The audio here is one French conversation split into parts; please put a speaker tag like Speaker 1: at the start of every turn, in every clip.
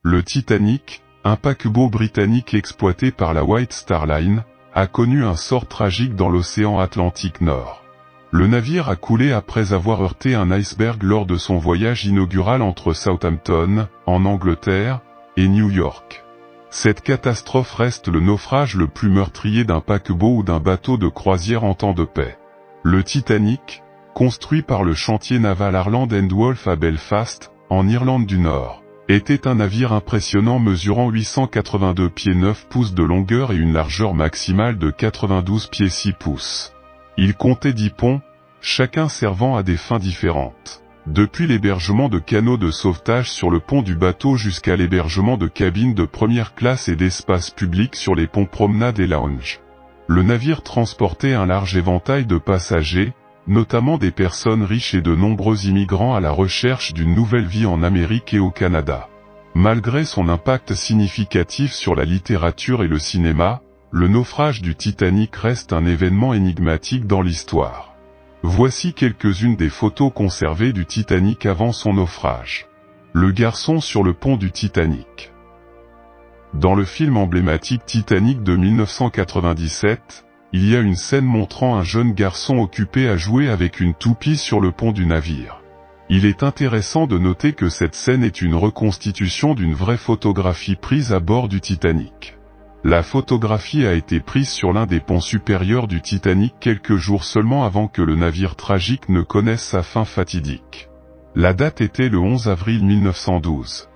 Speaker 1: Le Titanic, un paquebot britannique exploité par la White Star Line, a connu un sort tragique dans l'océan Atlantique Nord. Le navire a coulé après avoir heurté un iceberg lors de son voyage inaugural entre Southampton, en Angleterre, et New York. Cette catastrophe reste le naufrage le plus meurtrier d'un paquebot ou d'un bateau de croisière en temps de paix. Le Titanic, construit par le chantier naval Harland & Wolff à Belfast, en Irlande du Nord, était un navire impressionnant mesurant 882 pieds 9 pouces de longueur et une largeur maximale de 92 pieds 6 pouces. Il comptait 10 ponts, chacun servant à des fins différentes. Depuis l'hébergement de canaux de sauvetage sur le pont du bateau jusqu'à l'hébergement de cabines de première classe et d'espaces publics sur les ponts promenades et lounges. Le navire transportait un large éventail de passagers, notamment des personnes riches et de nombreux immigrants à la recherche d'une nouvelle vie en Amérique et au Canada. Malgré son impact significatif sur la littérature et le cinéma, le naufrage du Titanic reste un événement énigmatique dans l'histoire. Voici quelques-unes des photos conservées du Titanic avant son naufrage. Le garçon sur le pont du Titanic. Dans le film emblématique Titanic de 1997, il y a une scène montrant un jeune garçon occupé à jouer avec une toupie sur le pont du navire. Il est intéressant de noter que cette scène est une reconstitution d'une vraie photographie prise à bord du Titanic. La photographie a été prise sur l'un des ponts supérieurs du Titanic quelques jours seulement avant que le navire tragique ne connaisse sa fin fatidique. La date était le 11 avril 1912.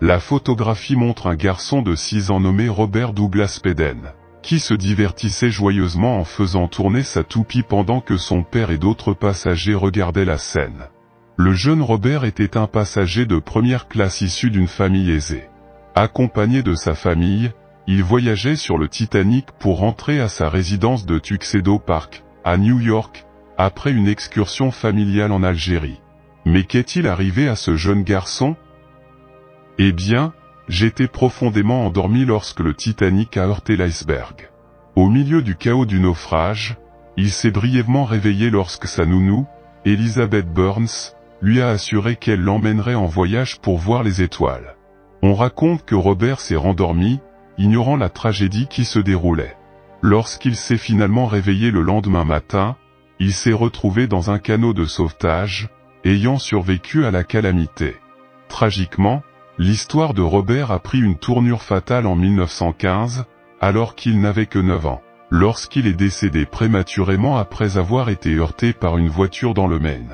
Speaker 1: La photographie montre un garçon de 6 ans nommé Robert Douglas Peden, qui se divertissait joyeusement en faisant tourner sa toupie pendant que son père et d'autres passagers regardaient la scène. Le jeune Robert était un passager de première classe issu d'une famille aisée. Accompagné de sa famille, il voyageait sur le Titanic pour rentrer à sa résidence de Tuxedo Park, à New York, après une excursion familiale en Algérie. Mais qu'est-il arrivé à ce jeune garçon? Eh bien, j'étais profondément endormi lorsque le Titanic a heurté l'iceberg. Au milieu du chaos du naufrage, il s'est brièvement réveillé lorsque sa nounou, Elizabeth Burns, lui a assuré qu'elle l'emmènerait en voyage pour voir les étoiles. On raconte que Robert s'est rendormi, ignorant la tragédie qui se déroulait. Lorsqu'il s'est finalement réveillé le lendemain matin, il s'est retrouvé dans un canot de sauvetage, ayant survécu à la calamité. Tragiquement, l'histoire de Robert a pris une tournure fatale en 1915, alors qu'il n'avait que 9 ans, lorsqu'il est décédé prématurément après avoir été heurté par une voiture dans le Maine.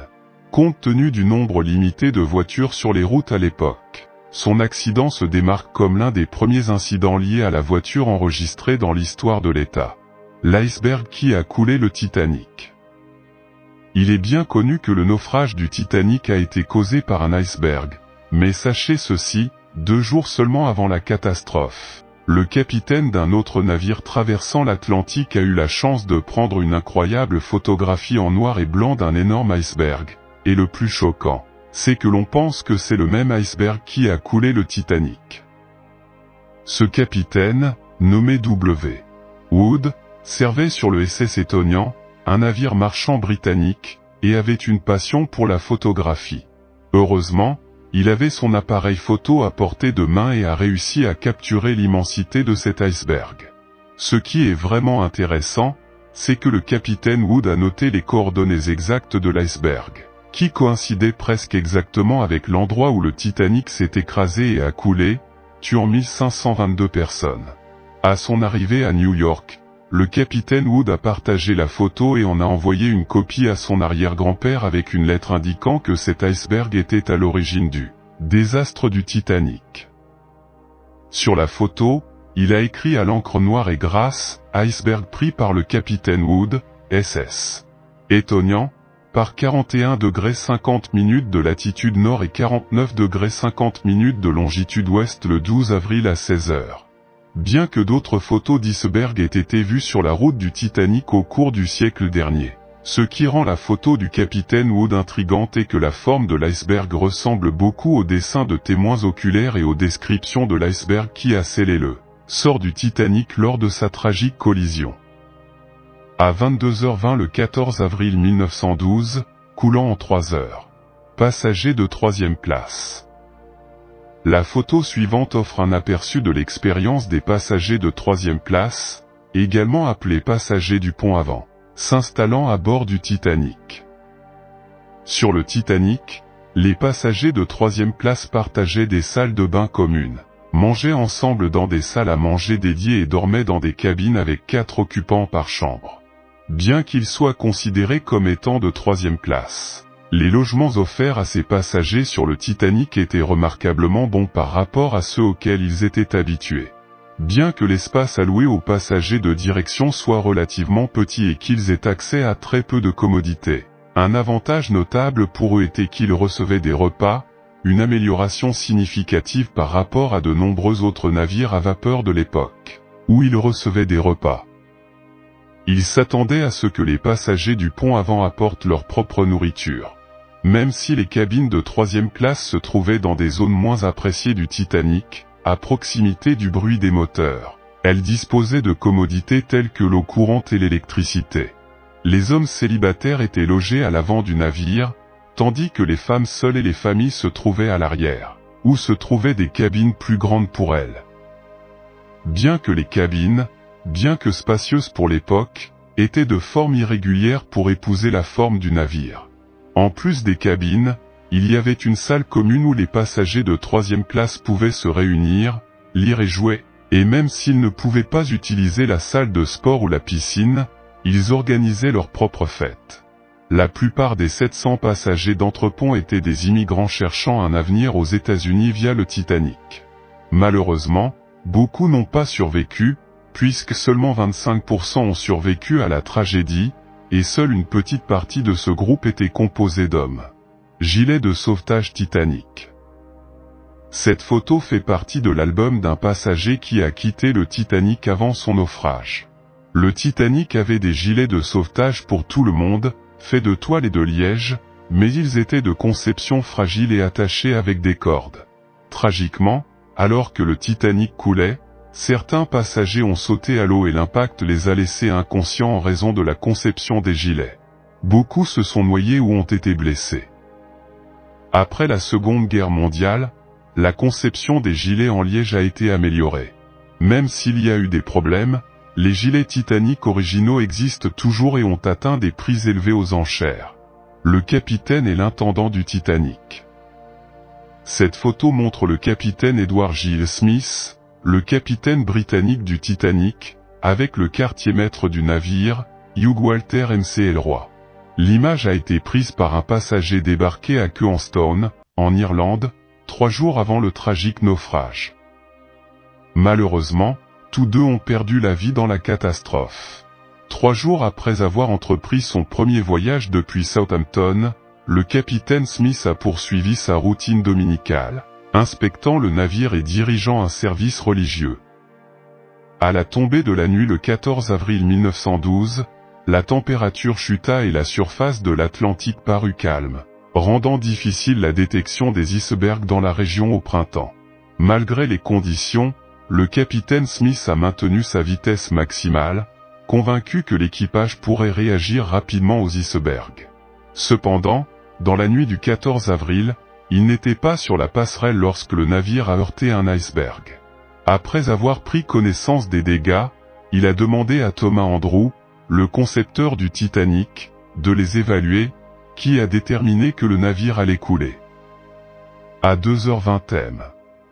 Speaker 1: Compte tenu du nombre limité de voitures sur les routes à l'époque, son accident se démarque comme l'un des premiers incidents liés à la voiture enregistrés dans l'histoire de l'État. L'iceberg qui a coulé le Titanic. Il est bien connu que le naufrage du Titanic a été causé par un iceberg, mais sachez ceci, 2 jours seulement avant la catastrophe, le capitaine d'un autre navire traversant l'Atlantique a eu la chance de prendre une incroyable photographie en noir et blanc d'un énorme iceberg, et le plus choquant, c'est que l'on pense que c'est le même iceberg qui a coulé le Titanic. Ce capitaine, nommé W. Wood, servait sur le SS Etonian, un navire marchand britannique, et avait une passion pour la photographie. Heureusement, il avait son appareil photo à portée de main et a réussi à capturer l'immensité de cet iceberg. Ce qui est vraiment intéressant, c'est que le capitaine Wood a noté les coordonnées exactes de l'iceberg, qui coïncidaient presque exactement avec l'endroit où le Titanic s'est écrasé et a coulé, tuant 1522 personnes. À son arrivée à New York, le capitaine Wood a partagé la photo et en a envoyé une copie à son arrière-grand-père avec une lettre indiquant que cet iceberg était à l'origine du désastre du Titanic. Sur la photo, il a écrit à l'encre noire et grasse, iceberg pris par le capitaine Wood, SS. Etonian, par 41°50' de latitude nord et 49°50' de longitude ouest le 12 avril à 16h. Bien que d'autres photos d'iceberg aient été vues sur la route du Titanic au cours du siècle dernier, ce qui rend la photo du capitaine Wood intrigante est que la forme de l'iceberg ressemble beaucoup aux dessins de témoins oculaires et aux descriptions de l'iceberg qui a scellé le sort du Titanic lors de sa tragique collision. À 22h20 le 14 avril 1912, coulant en 3 heures. Passager de 3e classe. La photo suivante offre un aperçu de l'expérience des passagers de 3e classe, également appelés passagers du pont avant, s'installant à bord du Titanic. Sur le Titanic, les passagers de 3e classe partageaient des salles de bain communes, mangeaient ensemble dans des salles à manger dédiées et dormaient dans des cabines avec 4 occupants par chambre. Bien qu'ils soient considérés comme étant de 3e classe, les logements offerts à ces passagers sur le Titanic étaient remarquablement bons par rapport à ceux auxquels ils étaient habitués. Bien que l'espace alloué aux passagers de direction soit relativement petit et qu'ils aient accès à très peu de commodités, un avantage notable pour eux était qu'ils recevaient des repas, une amélioration significative par rapport à de nombreux autres navires à vapeur de l'époque, où ils recevaient des repas. Ils s'attendaient à ce que les passagers du pont avant apportent leur propre nourriture. Même si les cabines de 3e classe se trouvaient dans des zones moins appréciées du Titanic, à proximité du bruit des moteurs, elles disposaient de commodités telles que l'eau courante et l'électricité. Les hommes célibataires étaient logés à l'avant du navire, tandis que les femmes seules et les familles se trouvaient à l'arrière, où se trouvaient des cabines plus grandes pour elles. Bien que les cabines, bien que spacieuses pour l'époque, étaient de forme irrégulière pour épouser la forme du navire. En plus des cabines, il y avait une salle commune où les passagers de 3e classe pouvaient se réunir, lire et jouer, et même s'ils ne pouvaient pas utiliser la salle de sport ou la piscine, ils organisaient leur propre fête. La plupart des 700 passagers d'Entrepont étaient des immigrants cherchant un avenir aux États-Unis via le Titanic. Malheureusement, beaucoup n'ont pas survécu, puisque seulement 25% ont survécu à la tragédie, et seule une petite partie de ce groupe était composée d'hommes. Gilet de sauvetage Titanic. Cette photo fait partie de l'album d'un passager qui a quitté le Titanic avant son naufrage. Le Titanic avait des gilets de sauvetage pour tout le monde, faits de toile et de liège, mais ils étaient de conception fragile et attachés avec des cordes. Tragiquement, alors que le Titanic coulait, certains passagers ont sauté à l'eau et l'impact les a laissés inconscients en raison de la conception des gilets. Beaucoup se sont noyés ou ont été blessés. Après la Seconde Guerre mondiale, la conception des gilets en liège a été améliorée. Même s'il y a eu des problèmes, les gilets Titanic originaux existent toujours et ont atteint des prix élevés aux enchères. Le capitaine est l'intendant du Titanic. Cette photo montre le capitaine Edward Giles Smith, le capitaine britannique du Titanic, avec le quartier-maître du navire, Hugh Walter McElroy. L'image a été prise par un passager débarqué à Queenstown, en Irlande, 3 jours avant le tragique naufrage. Malheureusement, tous deux ont perdu la vie dans la catastrophe. 3 jours après avoir entrepris son premier voyage depuis Southampton, le capitaine Smith a poursuivi sa routine dominicale, inspectant le navire et dirigeant un service religieux. À la tombée de la nuit le 14 avril 1912, la température chuta et la surface de l'Atlantique parut calme, rendant difficile la détection des icebergs dans la région au printemps. Malgré les conditions, le capitaine Smith a maintenu sa vitesse maximale, convaincu que l'équipage pourrait réagir rapidement aux icebergs. Cependant, dans la nuit du 14 avril, il n'était pas sur la passerelle lorsque le navire a heurté un iceberg. Après avoir pris connaissance des dégâts, il a demandé à Thomas Andrew, le concepteur du Titanic, de les évaluer, qui a déterminé que le navire allait couler. À 2h20 m.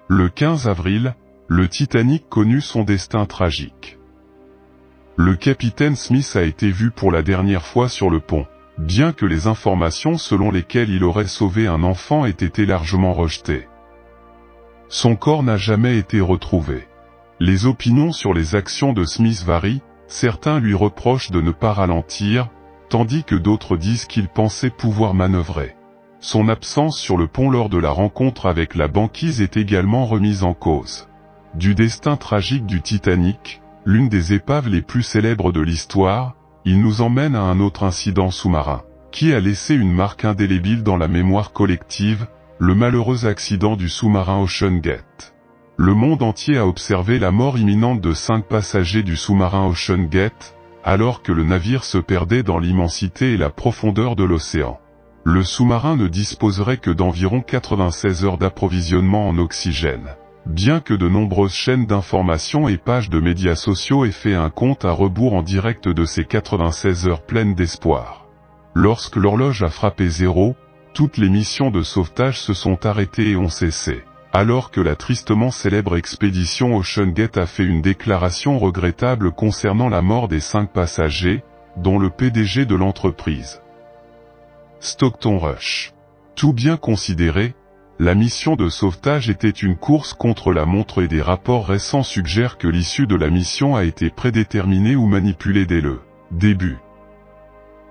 Speaker 1: Le 15 avril, le Titanic connut son destin tragique. Le capitaine Smith a été vu pour la dernière fois sur le pont, bien que les informations selon lesquelles il aurait sauvé un enfant aient été largement rejetées. Son corps n'a jamais été retrouvé. Les opinions sur les actions de Smith varient, certains lui reprochent de ne pas ralentir, tandis que d'autres disent qu'il pensait pouvoir manœuvrer. Son absence sur le pont lors de la rencontre avec la banquise est également remise en cause. Du destin tragique du Titanic, l'une des épaves les plus célèbres de l'histoire, il nous emmène à un autre incident sous-marin, qui a laissé une marque indélébile dans la mémoire collective, le malheureux accident du sous-marin Ocean Gate. Le monde entier a observé la mort imminente de 5 passagers du sous-marin Ocean Gate, alors que le navire se perdait dans l'immensité et la profondeur de l'océan. Le sous-marin ne disposerait que d'environ 96 heures d'approvisionnement en oxygène. Bien que de nombreuses chaînes d'information et pages de médias sociaux aient fait un compte à rebours en direct de ces 96 heures pleines d'espoir. Lorsque l'horloge a frappé 0, toutes les missions de sauvetage se sont arrêtées et ont cessé. Alors que la tristement célèbre expédition OceanGate a fait une déclaration regrettable concernant la mort des 5 passagers, dont le PDG de l'entreprise. Stockton Rush. Tout bien considéré, la mission de sauvetage était une course contre la montre et des rapports récents suggèrent que l'issue de la mission a été prédéterminée ou manipulée dès le début.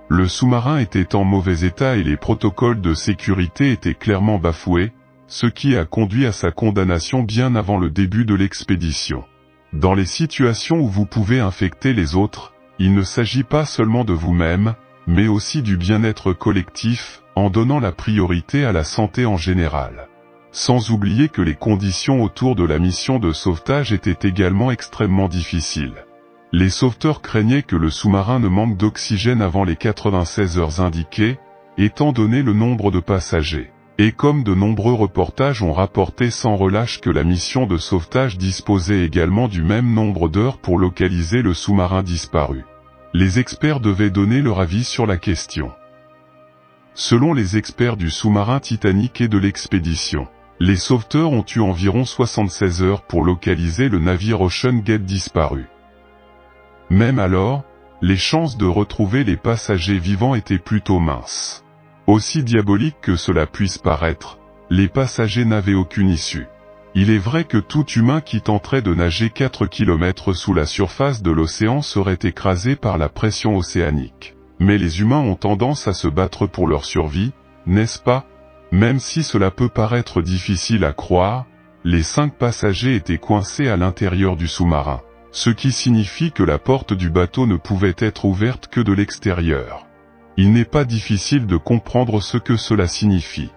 Speaker 1: Le sous-marin était en mauvais état et les protocoles de sécurité étaient clairement bafoués, ce qui a conduit à sa condamnation bien avant le début de l'expédition. Dans les situations où vous pouvez infecter les autres, il ne s'agit pas seulement de vous-même, mais aussi du bien-être collectif, en donnant la priorité à la santé en général. Sans oublier que les conditions autour de la mission de sauvetage étaient également extrêmement difficiles. Les sauveteurs craignaient que le sous-marin ne manque d'oxygène avant les 96 heures indiquées, étant donné le nombre de passagers. Et comme de nombreux reportages ont rapporté sans relâche que la mission de sauvetage disposait également du même nombre d'heures pour localiser le sous-marin disparu. Les experts devaient donner leur avis sur la question. Selon les experts du sous-marin Titanic et de l'expédition, les sauveteurs ont eu environ 76 heures pour localiser le navire OceanGate disparu. Même alors, les chances de retrouver les passagers vivants étaient plutôt minces. Aussi diabolique que cela puisse paraître, les passagers n'avaient aucune issue. Il est vrai que tout humain qui tenterait de nager 4 km sous la surface de l'océan serait écrasé par la pression océanique. Mais les humains ont tendance à se battre pour leur survie, n'est-ce pas? Même si cela peut paraître difficile à croire, les 5 passagers étaient coincés à l'intérieur du sous-marin, ce qui signifie que la porte du bateau ne pouvait être ouverte que de l'extérieur. Il n'est pas difficile de comprendre ce que cela signifie.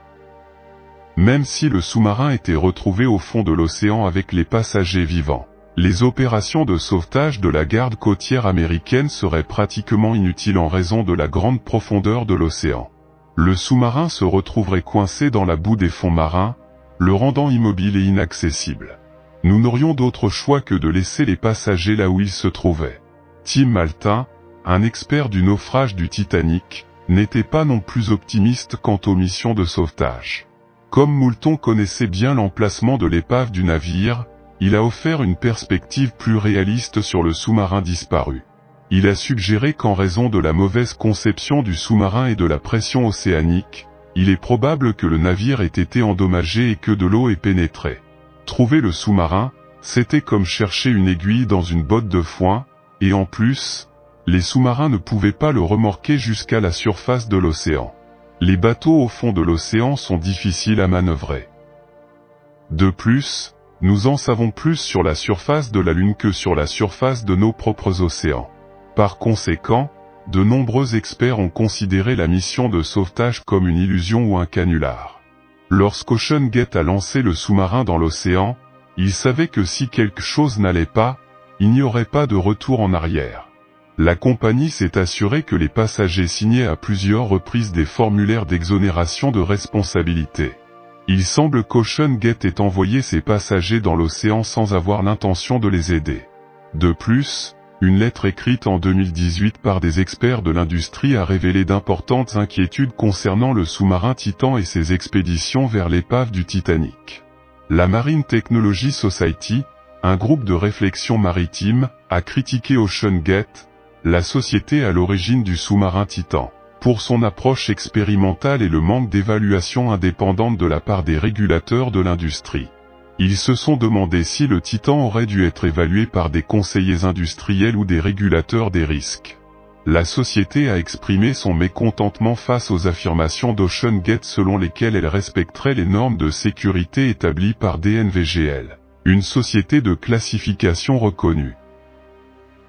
Speaker 1: Même si le sous-marin était retrouvé au fond de l'océan avec les passagers vivants, les opérations de sauvetage de la garde côtière américaine seraient pratiquement inutiles en raison de la grande profondeur de l'océan. Le sous-marin se retrouverait coincé dans la boue des fonds marins, le rendant immobile et inaccessible. Nous n'aurions d'autre choix que de laisser les passagers là où ils se trouvaient. Tim Maltin, un expert du naufrage du Titanic, n'était pas non plus optimiste quant aux missions de sauvetage. Comme Moulton connaissait bien l'emplacement de l'épave du navire, il a offert une perspective plus réaliste sur le sous-marin disparu. Il a suggéré qu'en raison de la mauvaise conception du sous-marin et de la pression océanique, il est probable que le navire ait été endommagé et que de l'eau ait pénétré. Trouver le sous-marin, c'était comme chercher une aiguille dans une botte de foin, et en plus, les sous-marins ne pouvaient pas le remorquer jusqu'à la surface de l'océan. Les bateaux au fond de l'océan sont difficiles à manœuvrer. De plus, nous en savons plus sur la surface de la Lune que sur la surface de nos propres océans. Par conséquent, de nombreux experts ont considéré la mission de sauvetage comme une illusion ou un canular. Lorsqu'OceanGate a lancé le sous-marin dans l'océan, il savait que si quelque chose n'allait pas, il n'y aurait pas de retour en arrière. La compagnie s'est assurée que les passagers signaient à plusieurs reprises des formulaires d'exonération de responsabilité. Il semble qu'OceanGate ait envoyé ses passagers dans l'océan sans avoir l'intention de les aider. De plus, une lettre écrite en 2018 par des experts de l'industrie a révélé d'importantes inquiétudes concernant le sous-marin Titan et ses expéditions vers l'épave du Titanic. La Marine Technology Society, un groupe de réflexion maritime, a critiqué OceanGate, la société à l'origine du sous-marin Titan, pour son approche expérimentale et le manque d'évaluation indépendante de la part des régulateurs de l'industrie. Ils se sont demandé si le Titan aurait dû être évalué par des conseillers industriels ou des régulateurs des risques. La société a exprimé son mécontentement face aux affirmations d'OceanGate selon lesquelles elle respecterait les normes de sécurité établies par DNVGL, une société de classification reconnue.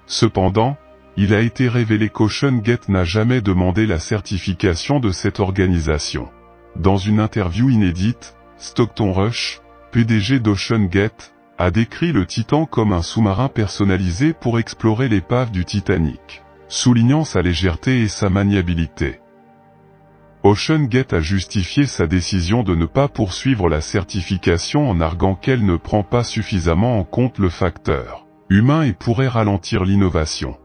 Speaker 1: Cependant, il a été révélé qu'OceanGate n'a jamais demandé la certification de cette organisation. Dans une interview inédite, Stockton Rush, PDG d'OceanGate, a décrit le Titan comme un sous-marin personnalisé pour explorer l'épave du Titanic, soulignant sa légèreté et sa maniabilité. OceanGate a justifié sa décision de ne pas poursuivre la certification en arguant qu'elle ne prend pas suffisamment en compte le facteur humain et pourrait ralentir l'innovation.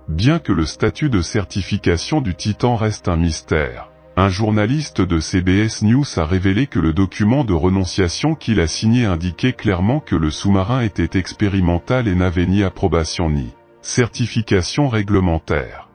Speaker 1: Bien que le statut de certification du Titan reste un mystère, un journaliste de CBS News a révélé que le document de renonciation qu'il a signé indiquait clairement que le sous-marin était expérimental et n'avait ni approbation ni certification réglementaire.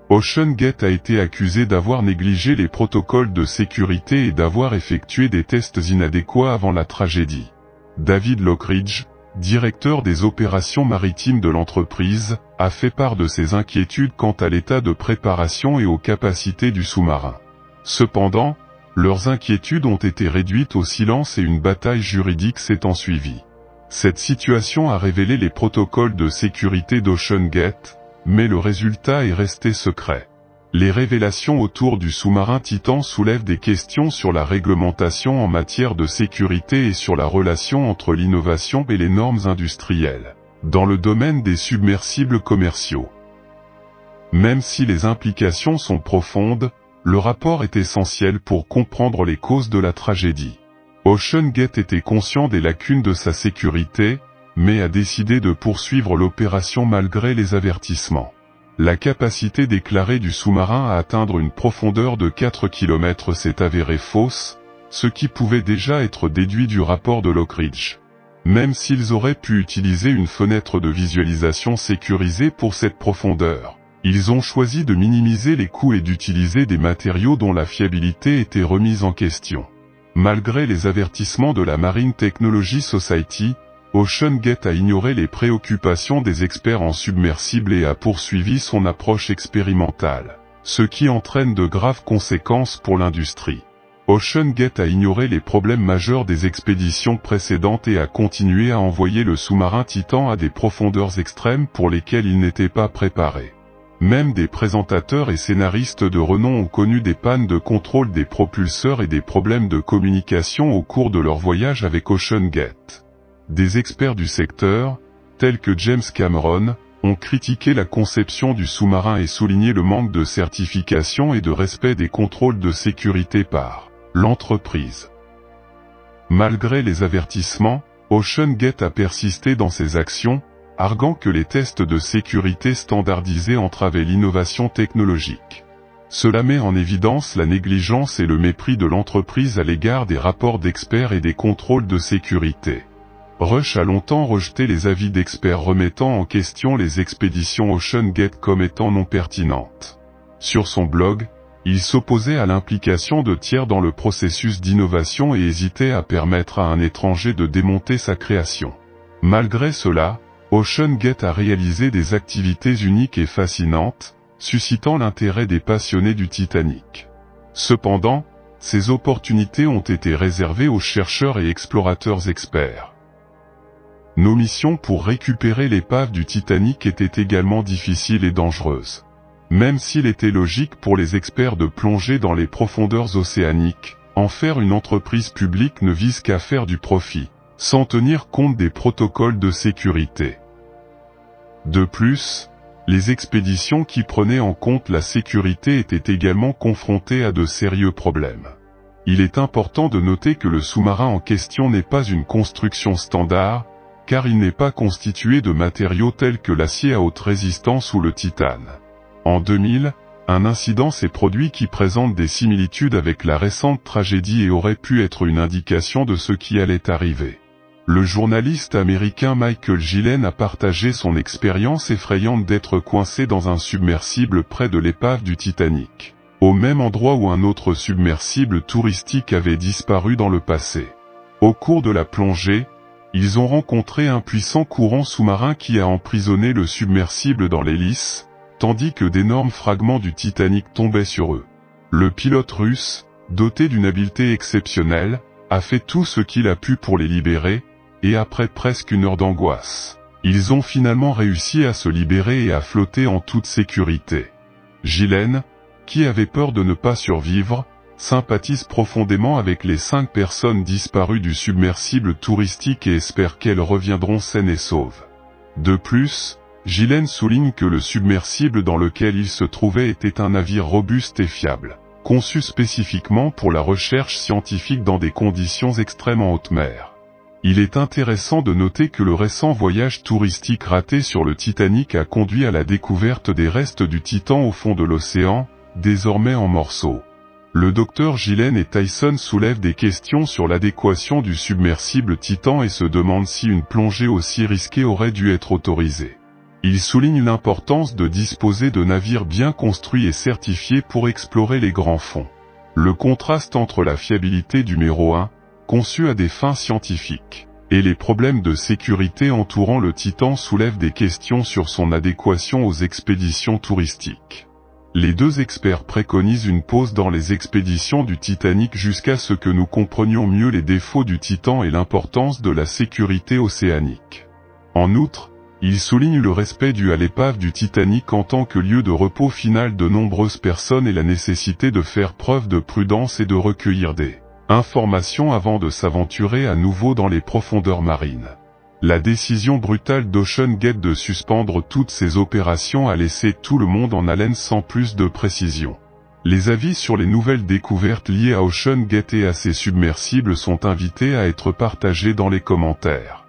Speaker 1: OceanGate a été accusé d'avoir négligé les protocoles de sécurité et d'avoir effectué des tests inadéquats avant la tragédie. David Lockridge, directeur des opérations maritimes de l'entreprise, a fait part de ses inquiétudes quant à l'état de préparation et aux capacités du sous-marin. Cependant, leurs inquiétudes ont été réduites au silence et une bataille juridique s'est ensuivie. Cette situation a révélé les protocoles de sécurité d'OceanGate, mais le résultat est resté secret. Les révélations autour du sous-marin Titan soulèvent des questions sur la réglementation en matière de sécurité et sur la relation entre l'innovation et les normes industrielles, dans le domaine des submersibles commerciaux. Même si les implications sont profondes, le rapport est essentiel pour comprendre les causes de la tragédie. OceanGate était conscient des lacunes de sa sécurité, mais a décidé de poursuivre l'opération malgré les avertissements. La capacité déclarée du sous-marin à atteindre une profondeur de 4 km s'est avérée fausse, ce qui pouvait déjà être déduit du rapport de Lockridge. Même s'ils auraient pu utiliser une fenêtre de visualisation sécurisée pour cette profondeur, ils ont choisi de minimiser les coûts et d'utiliser des matériaux dont la fiabilité était remise en question. Malgré les avertissements de la Marine Technology Society, OceanGate a ignoré les préoccupations des experts en submersibles et a poursuivi son approche expérimentale, ce qui entraîne de graves conséquences pour l'industrie. OceanGate a ignoré les problèmes majeurs des expéditions précédentes et a continué à envoyer le sous-marin Titan à des profondeurs extrêmes pour lesquelles il n'était pas préparé. Même des présentateurs et scénaristes de renom ont connu des pannes de contrôle des propulseurs et des problèmes de communication au cours de leur voyage avec OceanGate. Des experts du secteur, tels que James Cameron, ont critiqué la conception du sous-marin et souligné le manque de certification et de respect des contrôles de sécurité par l'entreprise. Malgré les avertissements, OceanGate a persisté dans ses actions, arguant que les tests de sécurité standardisés entravaient l'innovation technologique. Cela met en évidence la négligence et le mépris de l'entreprise à l'égard des rapports d'experts et des contrôles de sécurité. Rush a longtemps rejeté les avis d'experts remettant en question les expéditions OceanGate comme étant non pertinentes. Sur son blog, il s'opposait à l'implication de tiers dans le processus d'innovation et hésitait à permettre à un étranger de démonter sa création. Malgré cela, OceanGate a réalisé des activités uniques et fascinantes, suscitant l'intérêt des passionnés du Titanic. Cependant, ces opportunités ont été réservées aux chercheurs et explorateurs experts. Nos missions pour récupérer l'épave du Titanic étaient également difficiles et dangereuses. Même s'il était logique pour les experts de plonger dans les profondeurs océaniques, en faire une entreprise publique ne vise qu'à faire du profit, sans tenir compte des protocoles de sécurité. De plus, les expéditions qui prenaient en compte la sécurité étaient également confrontées à de sérieux problèmes. Il est important de noter que le sous-marin en question n'est pas une construction standard, car il n'est pas constitué de matériaux tels que l'acier à haute résistance ou le titane. En 2000, un incident s'est produit qui présente des similitudes avec la récente tragédie et aurait pu être une indication de ce qui allait arriver. Le journaliste américain Michael Gillen a partagé son expérience effrayante d'être coincé dans un submersible près de l'épave du Titanic, au même endroit où un autre submersible touristique avait disparu dans le passé. Au cours de la plongée, ils ont rencontré un puissant courant sous-marin qui a emprisonné le submersible dans l'hélice, tandis que d'énormes fragments du Titanic tombaient sur eux. Le pilote russe, doté d'une habileté exceptionnelle, a fait tout ce qu'il a pu pour les libérer, et après presque une heure d'angoisse, ils ont finalement réussi à se libérer et à flotter en toute sécurité. Gillen, qui avait peur de ne pas survivre, sympathise profondément avec les 5 personnes disparues du submersible touristique et espère qu'elles reviendront saines et sauves. De plus, Gillen souligne que le submersible dans lequel il se trouvait était un navire robuste et fiable, conçu spécifiquement pour la recherche scientifique dans des conditions extrêmes en haute mer. Il est intéressant de noter que le récent voyage touristique raté sur le Titanic a conduit à la découverte des restes du Titan au fond de l'océan, désormais en morceaux. Le docteur Gillen et Tyson soulèvent des questions sur l'adéquation du submersible Titan et se demandent si une plongée aussi risquée aurait dû être autorisée. Ils soulignent l'importance de disposer de navires bien construits et certifiés pour explorer les grands fonds. Le contraste entre la fiabilité du numéro 1, conçu à des fins scientifiques, et les problèmes de sécurité entourant le Titan soulèvent des questions sur son adéquation aux expéditions touristiques. Les deux experts préconisent une pause dans les expéditions du Titanic jusqu'à ce que nous comprenions mieux les défauts du Titan et l'importance de la sécurité océanique. En outre, ils soulignent le respect dû à l'épave du Titanic en tant que lieu de repos final de nombreuses personnes et la nécessité de faire preuve de prudence et de recueillir des informations avant de s'aventurer à nouveau dans les profondeurs marines. La décision brutale d'OceanGate de suspendre toutes ses opérations a laissé tout le monde en haleine sans plus de précision. Les avis sur les nouvelles découvertes liées à OceanGate et à ses submersibles sont invités à être partagés dans les commentaires.